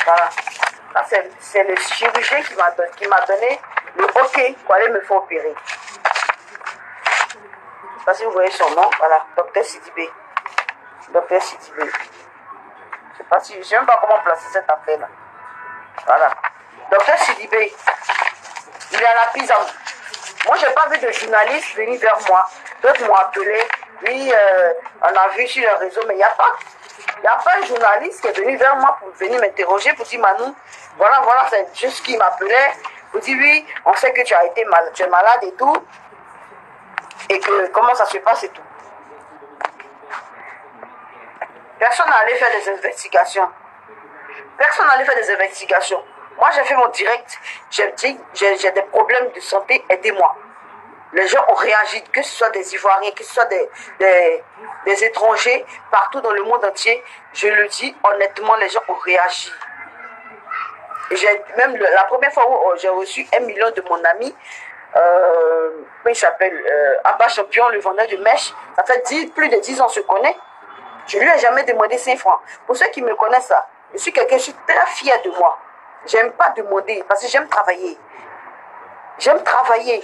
Voilà. C'est le chirurgien qui m'a donné le OK pour aller me faire opérer. Je ne sais pas si vous voyez son nom. Voilà, docteur Sidibé. Docteur Sidibé. Je ne sais même pas comment placer cette affaire-là. Voilà. Docteur Sidibé, il est à la pizza. Moi, je n'ai pas vu de journaliste venir vers moi. D'autres m'ont appelé. Oui, on a vu sur les réseaux, mais il n'y a pas un journaliste qui est venu vers moi pour venir m'interroger, pour dire, Manou, voilà, c'est juste qui m'appelait, pour dire, oui, on sait que tu as été malade, tu es malade et tout, et que comment ça se passe et tout. Personne n'a allé faire des investigations. Personne n'a allé faire des investigations. Moi, j'ai fait mon direct, j'ai dit, j'ai des problèmes de santé, aidez-moi. Les gens ont réagi, que ce soit des Ivoiriens, que ce soit des étrangers, partout dans le monde entier. Je le dis honnêtement, les gens ont réagi. Même la première fois où j'ai reçu 1 million de mon ami, il s'appelle Abba Champion, le vendeur de mèches. Ça fait plus de 10 ans qu'on se connaît. Je lui ai jamais demandé 5 francs. Pour ceux qui me connaissent, ça, je suis très fier de moi. J'aime pas demander parce que j'aime travailler. J'aime travailler.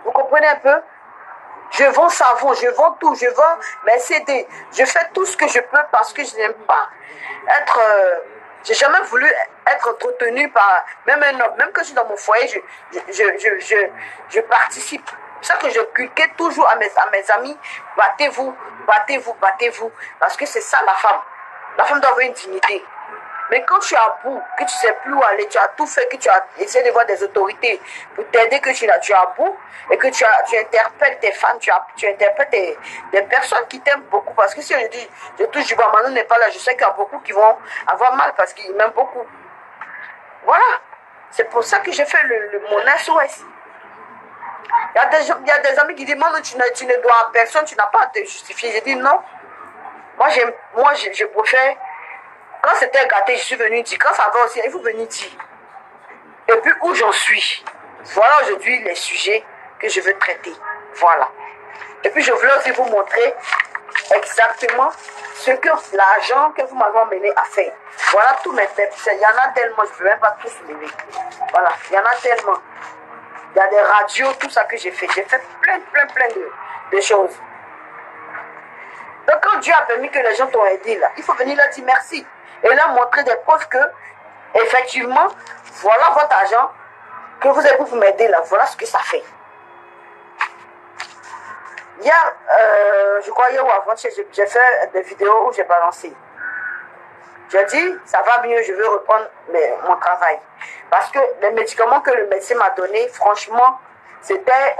Vous comprenez un peu? Je vends savon, je vends tout, je vends mes CD. Je fais tout ce que je peux parce que je n'aime pas être... j'ai jamais voulu être entretenu par même un homme. Même que je suis dans mon foyer, je participe. C'est ça que je culquais toujours à mes amis. Battez-vous, battez-vous, battez-vous. Parce que c'est ça la femme. La femme doit avoir une dignité. Mais quand tu es à bout, que tu ne sais plus où aller, tu as tout fait, que tu as essayé de voir des autorités pour t'aider, que tu es à bout, et que tu interpelles tes fans, tu interpelles des personnes qui t'aiment beaucoup. Parce que si je touche du bois, Manon n'est pas là, je sais qu'il y a beaucoup qui vont avoir mal parce qu'ils m'aiment beaucoup. Voilà. C'est pour ça que j'ai fait mon SOS. Il y a des amis qui disent, Manon, tu ne dois à personne, tu n'as pas à te justifier. J'ai dit non. Moi, je préfère... Quand c'était gâté, je suis venu dire. Quand ça va aussi, il faut venir dire. Et puis où j'en suis. Voilà aujourd'hui les sujets que je veux traiter. Voilà. Et puis je voulais aussi vous montrer exactement ce que l'argent que vous m'avez emmené à faire. Voilà tous mes peps. Il y en a tellement, je ne peux même pas tous lever. Voilà, il y en a tellement. Il y a des radios, tout ça que j'ai fait. J'ai fait plein de choses. Donc quand Dieu a permis que les gens t'ont aidé là, il faut venir leur dire merci. Et leur montrer des preuves que, effectivement, voilà votre argent que vous avez pour m'aider là. Voilà ce que ça fait. Hier, je crois hier ou avant, j'ai fait des vidéos où j'ai balancé. J'ai dit, ça va mieux, je veux reprendre mon travail. Parce que les médicaments que le médecin m'a donnés, franchement, c'était...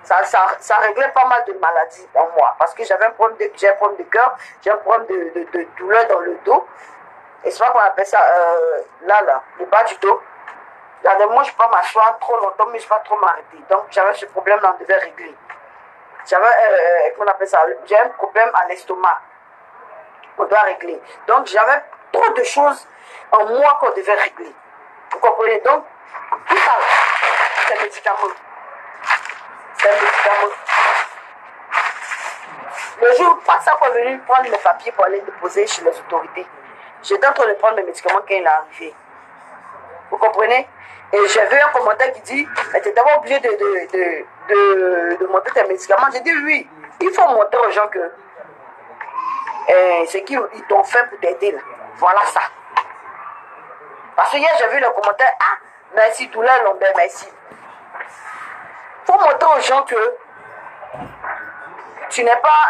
ça réglait pas mal de maladies en moi. Parce que j'ai un problème de cœur, j'ai un problème de douleur dans le dos. Et c'est pas qu'on appelle ça, le bas du dos. Moi, je ne peux pas m'asseoir trop longtemps, mais je ne peux pas trop m'arrêter. Donc, j'avais ce problème-là, on devait régler. Qu'on appelle ça, j'ai un problème à l'estomac. On doit régler. Donc, j'avais trop de choses en moi qu'on devait régler. Vous comprenez? Donc, tout ça, c'est médicament. C'est un médicament. Le jour, pas ça qu'on est venu prendre mes papiers pour aller déposer chez les autorités. J'étais en train de prendre mes médicaments quand il est arrivé. Vous comprenez? Et j'ai vu un commentaire qui dit, mais tu n'es pas obligé de monter tes médicaments. J'ai dit oui, il faut montrer aux gens que ce qu'ils t'ont fait pour t'aider là. Voilà ça. Parce que hier j'ai vu le commentaire, ah, merci, douleur lombaire, merci. Il faut montrer aux gens que tu n'es pas,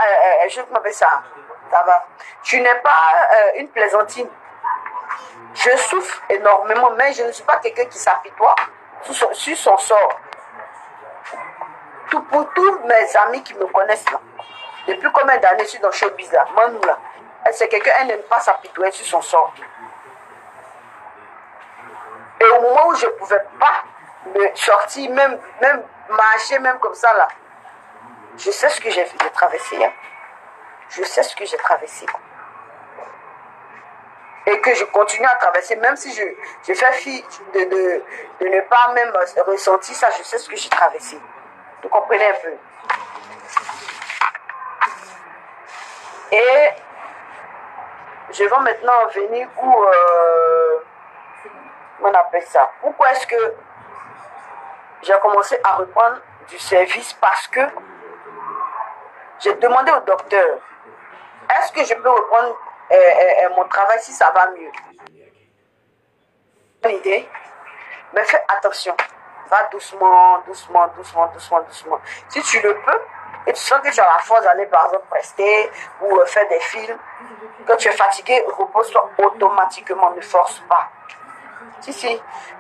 je m'appelle ça va. Tu n'es pas une plaisantine. Je souffre énormément, mais je ne suis pas quelqu'un qui s'apitoie sur son sort. Pour tous mes amis qui me connaissent là, depuis combien d'années je suis dans le showbiz là, Manou là, c'est quelqu'un, elle n'aime pas s'apitoyer sur son sort. Et au moment où je ne pouvais pas me sortir, même marcher, même comme ça là, je sais ce que j'ai traversé. Hein. Je sais ce que j'ai traversé. Et que je continue à traverser, même si je fais fi de ne pas même ressentir ça, je sais ce que j'ai traversé. Vous comprenez un peu? Et je vais maintenant venir où, on appelle ça. Pourquoi est-ce que j'ai commencé à reprendre du service? Parce que j'ai demandé au docteur, est-ce que je peux reprendre mon travail si ça va mieux? Une idée? Mais fais attention. Va doucement, doucement, doucement, doucement, doucement. Si tu le peux, et tu sens que tu as la force d'aller par exemple prester ou faire des films, quand tu es fatigué, repose-toi automatiquement, ne force pas. Si.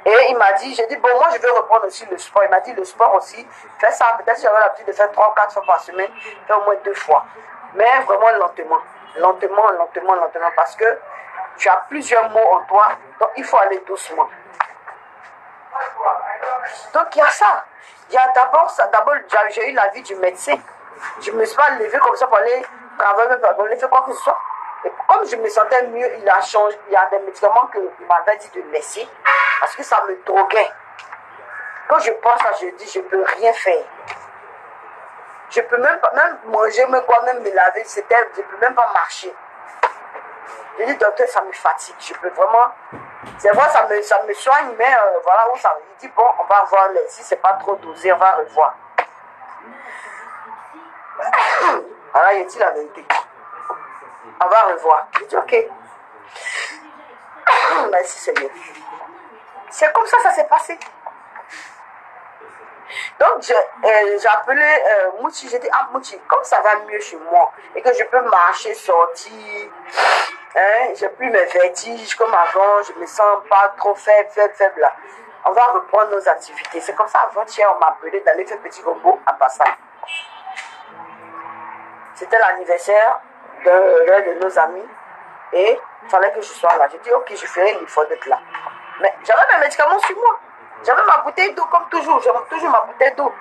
Et il m'a dit, j'ai dit, bon, moi je vais reprendre aussi le sport. Il m'a dit, le sport aussi, fais ça. Peut-être que j'avais l'habitude de faire 3 ou 4 fois par semaine, fais au moins 2 fois. Mais vraiment lentement. Lentement, lentement, lentement. Parce que tu as plusieurs mots en toi, donc il faut aller doucement. Donc il y a ça. Il y a d'abord ça. D'abord, j'ai eu l'avis du médecin. Je ne me suis pas levée comme ça pour aller travailler, pour aller faire quoi que ce soit. Et comme je me sentais mieux, il a changé. Il y a des médicaments qu'il m'avait dit de laisser parce que ça me droguait. Quand je pense à je dis, je ne peux rien faire. Je peux même manger, même me laver, je ne peux même pas marcher. J'ai dit, docteur, ça me fatigue. Je peux vraiment. C'est vrai, ça me soigne, mais voilà où ça. Il dit, bon, on va voir si c'est pas trop dosé, on va revoir. Alors, il dit la vérité. On va revoir. Je dis, ok. Merci Seigneur. C'est comme ça s'est passé. Donc, j'ai appelé Mouti. J'ai dit, ah Mouti, comme ça va mieux chez moi et que je peux marcher, sortir, hein, j'ai plus mes vertiges comme avant, je me sens pas trop faible là. On va reprendre nos activités. C'est comme ça, avant-hier, on m'a appelé d'aller faire petit robot à Passage. C'était l'anniversaire d'un de nos amis et il fallait que je sois là. J'ai dit, ok, je ferai l'effort d'être là. Mais j'avais mes médicaments sur moi. J'avais ma bouteille d'eau comme toujours. J'avais toujours ma bouteille d'eau.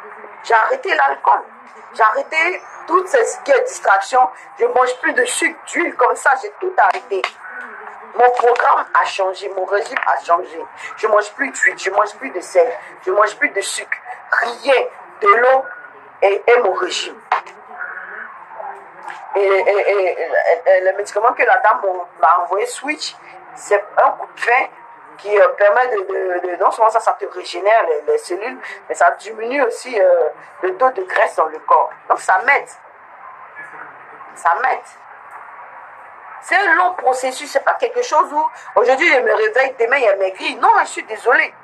J'ai arrêté l'alcool. J'ai arrêté toutes ces distractions. Je ne mange plus de sucre, d'huile comme ça. J'ai tout arrêté. Mon programme a changé. Mon régime a changé. Je ne mange plus d'huile. Je ne mange plus de sel. Je ne mange plus de sucre. Rien. De l'eau et mon régime. Et le médicament que la dame m'a envoyé, Switch, c'est un coup de vin qui permet de non seulement ça te régénère les cellules, mais ça diminue aussi le taux de graisse dans le corps. Donc ça m'aide. Ça m'aide. C'est un long processus, c'est pas quelque chose où aujourd'hui je me réveille, demain il y a maigri. Non, je suis désolée.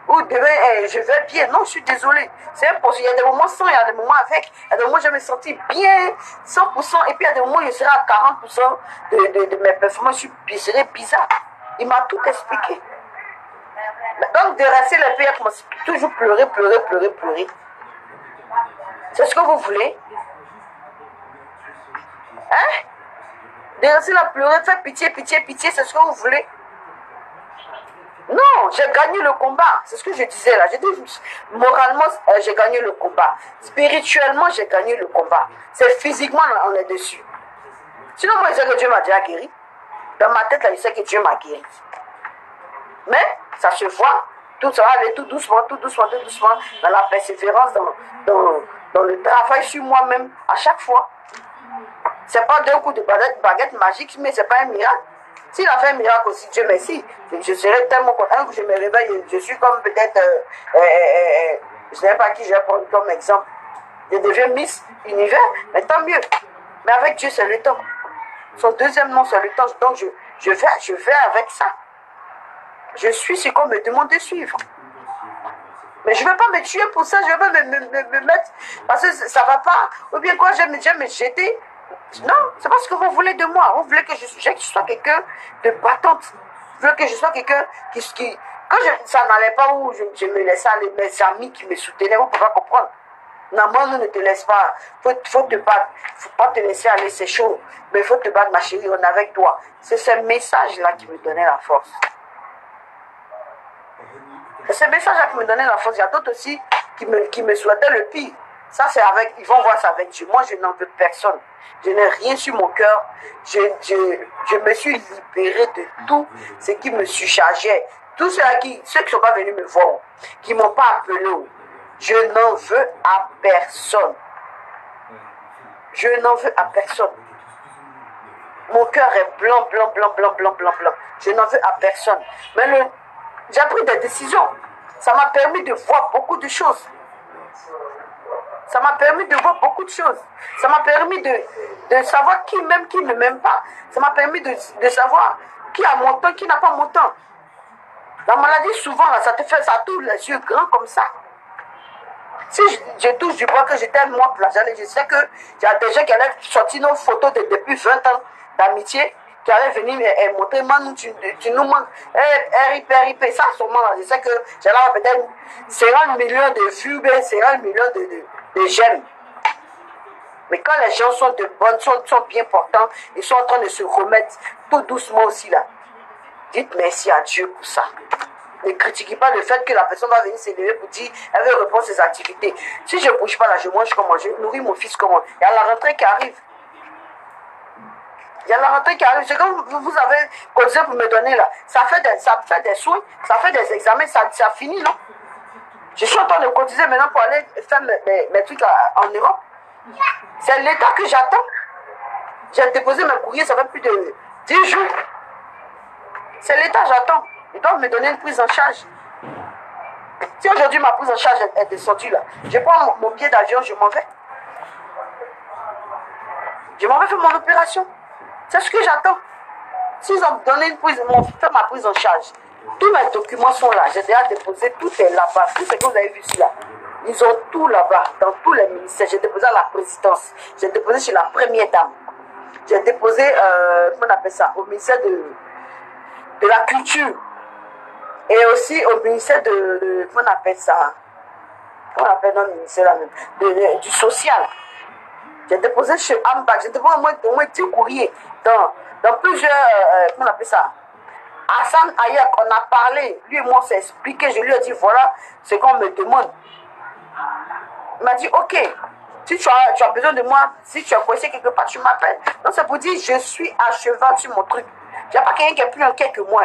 Ou demain je vais bien. Non, je suis désolée. C'est impossible. Il y a des moments sans, il y a des moments avec. Il y a des moments où je me sentis bien, 100%. Et puis il y a des moments où je serai à 40% de mes performances. Je serai bizarre. Il m'a tout expliqué. Donc, de rester les pays, toujours pleurer. C'est ce que vous voulez? Hein? De rester là, pleurer, faire pitié, c'est ce que vous voulez? Non, j'ai gagné le combat. C'est ce que je disais là. J'ai dit, moralement, j'ai gagné le combat. Spirituellement, j'ai gagné le combat. C'est physiquement, on est dessus. Sinon, moi, je sais que Dieu m'a déjà guéri. Dans ma tête, là, je sais que Dieu m'a guéri. Mais, ça se voit. Tout ça va aller tout doucement, dans la persévérance, dans le travail sur moi-même, à chaque fois. C'est pas d'un coup de baguette magique, mais c'est pas un miracle. S'il a fait un miracle aussi, Dieu merci, je serais tellement content que je me réveille. Je suis comme peut-être, je ne sais pas qui je vais prendre comme exemple. Je deviens Miss Univers, mais tant mieux. Mais avec Dieu, c'est le temps. Son deuxième nom, c'est le temps. Donc je vais avec ça. Je suis ce qu'on me demande de suivre. Mais je ne vais pas me tuer pour ça, je ne vais pas me mettre, parce que ça ne va pas. Ou bien quoi, je vais me jeter. Non, c'est pas ce que vous voulez de moi. Vous voulez que je sois quelqu'un de battante. Vous voulez que je sois quelqu'un qui quand ça n'allait pas où je me laissais aller, mes amis qui me soutenaient, vous ne pouvez pas comprendre. Non, ne te laisse pas. Faut te battre. Faut pas te laisser aller, c'est chaud. Mais il faut te battre, ma chérie, on est avec toi. C'est ce message-là qui me donnait la force. C'est ce message-là qui me donnait la force. Il y a d'autres aussi qui me souhaitaient le pire. Ça, c'est avec, ils vont voir ça avec Dieu. Moi, je n'en veux personne. Je n'ai rien sur mon cœur. Je me suis libérée de tout ce qui me surchargeait. Tous ceux qui ne sont pas venus me voir, qui ne m'ont pas appelé, je n'en veux à personne. Je n'en veux à personne. Mon cœur est blanc, blanc, blanc, blanc, blanc, blanc, blanc. Je n'en veux à personne. Mais j'ai pris des décisions. Ça m'a permis de voir beaucoup de choses. Ça m'a permis de voir beaucoup de choses. Ça m'a permis de savoir qui m'aime, qui ne m'aime pas. Ça m'a permis de savoir qui a mon temps, qui n'a pas mon temps. La maladie, souvent, là, ça touche les yeux grands comme ça. Si je touche du bois que j'étais moi plagiale, je sais qu'il y a des gens qui allaient sortir nos photos depuis 20 ans d'amitié, qui allaient venir et montrer, man, tu nous manques, RIP, ça, sûrement, je sais que j'allais peut-être 50 millions de vues, 50 millions de j'aime. Mais quand les gens sont de bonnes, sont bien portants, ils sont en train de se remettre tout doucement aussi là. Dites merci à Dieu pour ça. Ne critiquez pas le fait que la personne va venir s'élever pour dire elle veut reprendre ses activités. Si je ne bouge pas là, je mange comment? Je nourris mon fils comment? Il y a la rentrée qui arrive. Il y a la rentrée qui arrive. C'est comme vous avez cotisé pour me donner là. Ça fait des soins, ça fait des examens, ça finit, non? Je suis en train de cotiser maintenant pour aller faire mes trucs en Europe. C'est l'État que j'attends. J'ai déposé mes courriers, ça fait plus de 10 jours. C'est l'État, j'attends. Ils doivent me donner une prise en charge. Si aujourd'hui ma prise en charge est descendue là, je prends mon billet d'avion, je m'en vais. Je m'en vais faire mon opération. C'est ce que j'attends. S'ils ont donné une prise, m'ont fait ma prise en charge. Tous mes documents sont là. J'ai déjà déposé, tout est là-bas. Tout ce que vous avez vu ici là. Ils ont tout là-bas, dans tous les ministères. J'ai déposé à la présidence. J'ai déposé chez la première dame. J'ai déposé, comment on appelle ça, au ministère de la culture. Et aussi au ministère comment on appelle ça? Comment on appelle notre ministère là même? Du social. J'ai déposé chez Ambach, j'ai déposé au moins 10 courriers dans plusieurs, comment on appelle ça? Hassan Ayak, on a parlé, lui et moi on s'est expliqué, je lui ai dit voilà ce qu'on me demande. Il m'a dit ok, si tu as besoin de moi, si tu as coincé quelque part, tu m'appelles. Donc c'est pour dire je suis à cheval sur mon truc. Il n'y a pas quelqu'un qui est plus inquiet que moi.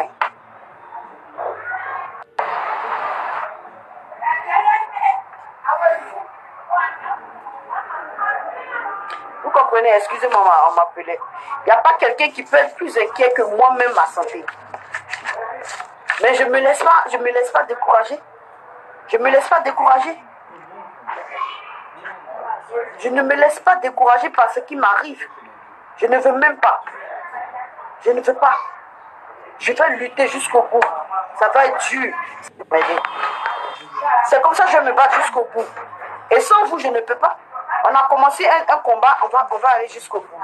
Vous comprenez, excusez-moi, on m'appelait. Il n'y a pas quelqu'un qui peut être plus inquiet que moi-même ma santé. Mais je ne me laisse pas décourager. Je ne me laisse pas décourager. Je ne me laisse pas décourager par ce qui m'arrive. Je ne veux même pas. Je ne veux pas. Je vais lutter jusqu'au bout. Ça va être dur. C'est comme ça que je vais me battre jusqu'au bout. Et sans vous, je ne peux pas. On a commencé un combat, on va aller jusqu'au bout.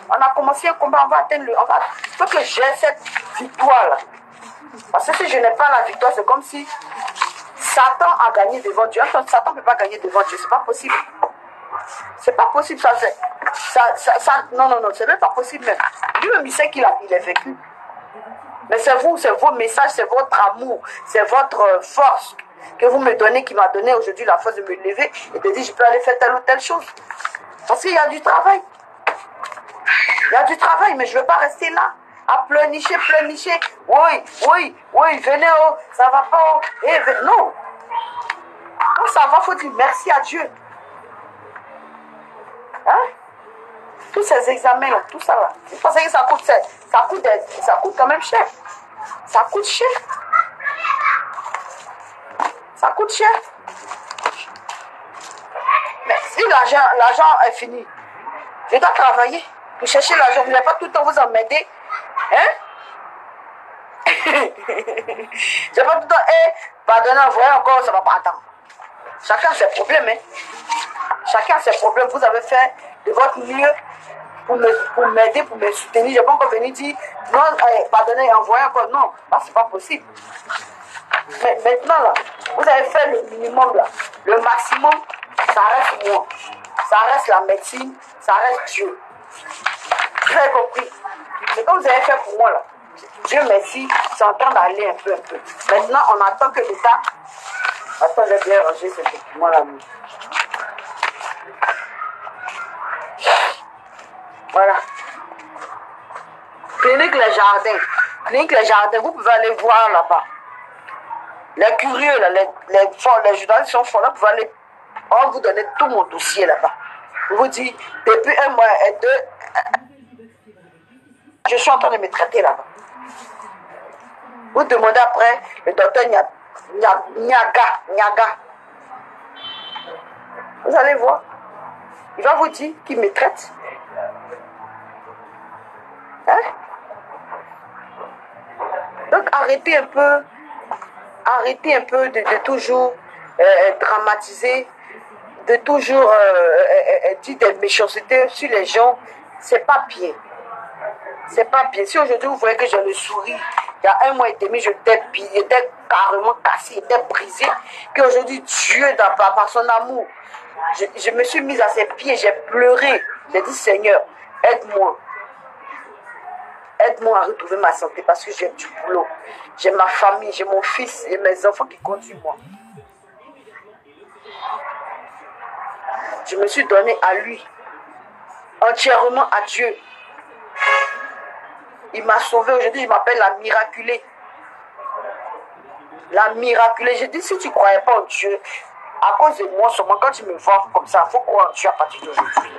On a commencé un combat, on va atteindre il faut que j'ai cette victoire-là. Parce que si je n'ai pas la victoire, c'est comme si Satan a gagné devant Dieu. Satan ne peut pas gagner devant Dieu, c'est pas possible. C'est pas possible, non, c'est même pas possible même. Lui-même, il sait qu'il est vécu. Mais c'est vous, c'est vos messages, c'est votre amour, c'est votre force que vous me donnez, qui m'a donné aujourd'hui la force de me lever et de dire je peux aller faire telle ou telle chose. Parce qu'il y a du travail. Il y a du travail, mais je ne veux pas rester là, à pleurnicher. Oui, venez, oh, ça va pas, oh, non. Quand ça va, il faut dire merci à Dieu. Hein? Tous ces examens-là, tout ça là. Vous pensez que ça coûte quand même cher. Ça coûte cher. Ça coûte cher. Mais si l'argent est fini, je dois travailler pour chercher l'argent. Vous n'allez pas tout le temps vous emmerder. Hein? Je n'ai pas tout le temps, pardonnez, voyez encore, ça ne va pas attendre. Chacun a ses problèmes. Hein? Chacun a ses problèmes. Vous avez fait de votre mieux pour m'aider, pour me soutenir. Je ne vais pas encore venir dire, non, pardonnez, envoyez encore. Non, ce n'est pas possible. Mais maintenant, là, vous avez fait le minimum, là. Le maximum, ça reste moi. Ça reste la médecine, ça reste Dieu. Vous avez compris. Mais comme vous avez fait pour moi, là, Dieu merci, c'est en train d'aller un peu. Maintenant, on attend que l'État... Attends, j'ai bien rangé ce document-là. Voilà. Clinique Les Jardins, vous pouvez aller voir là-bas. Les curieux, là, les journalistes sont forts là, vous pouvez aller, on va vous donner tout mon dossier là-bas. Je vous dis, depuis un mois et deux, Je suis en train de me traiter là-bas. Vous demandez après le docteur Niaga. Vous allez voir. Il va vous dire qu'il me traite. Hein? Donc arrêtez un peu de toujours dramatiser, de toujours dire des méchancetés sur les gens. C'est pas bien. C'est pas bien. Si aujourd'hui vous voyez que j'ai le sourire, il y a 1 mois et demi, j'étais carrément cassé, j'étais brisé, qu'aujourd'hui Dieu, par son amour, je me suis mise à ses pieds, j'ai pleuré. J'ai dit Seigneur, aide-moi. Aide-moi à retrouver ma santé parce que j'ai du boulot. J'ai ma famille, j'ai mon fils et mes enfants qui comptent sur moi. Je me suis donné à lui, entièrement à Dieu. Il m'a sauvé. Aujourd'hui, je m'appelle la miraculée. La miraculée. Je dis, si tu ne croyais pas en Dieu, à cause de moi seulement, quand tu me vois comme ça, il faut croire en Dieu à partir d'aujourd'hui.